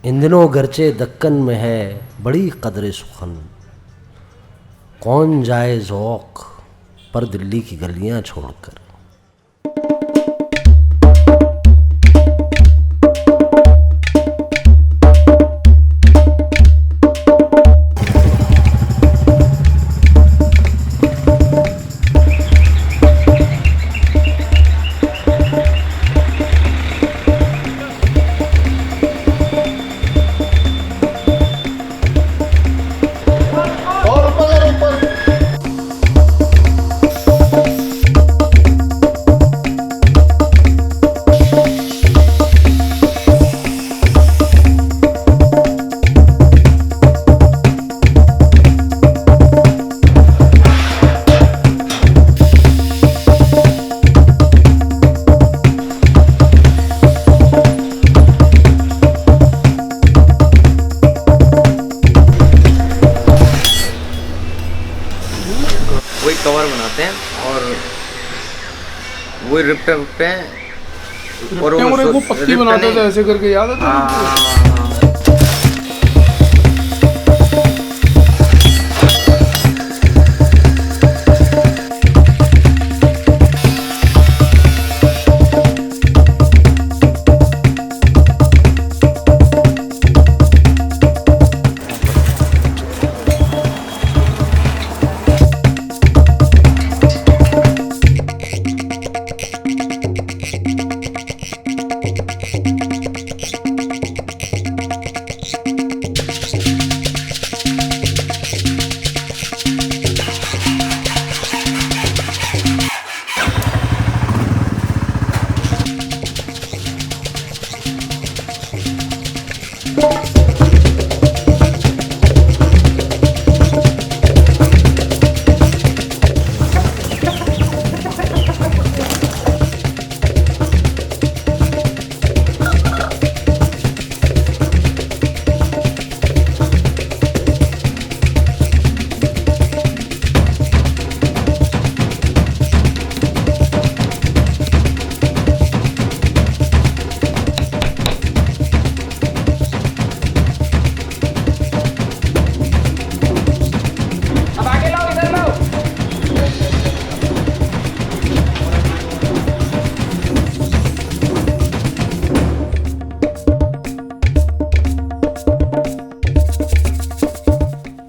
In दिनों गरचे दक्कन में है बड़ी कदर सुखन, कौन जाए ज़ौक़ पर दिल्ली की गलियां छोड़कर। वही कवर बनाते हैं और वही रिपटे हैं और वो पत्ती बनाते थे ऐसे करके, याद है?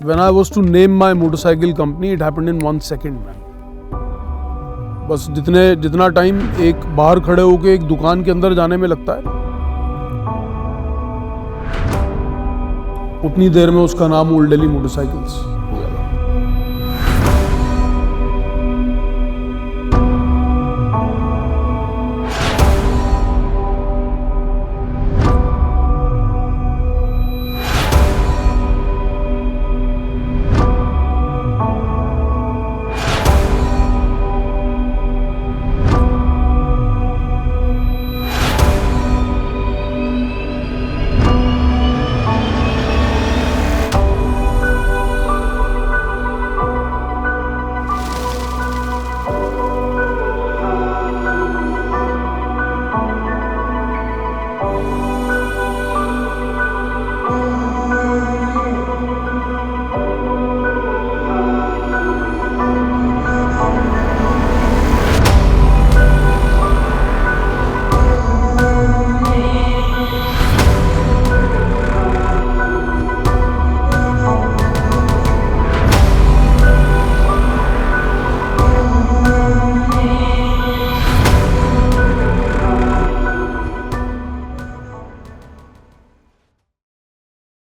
When I was to name my motorcycle company, it happened in 1 second, man. बस जितना टाइम एक बाहर खड़े होके एक दुकान के अंदर जाने में लगता है, उतनी देर में उसका नाम ओल्ड दिल्ली मोटरसाइकिल्स।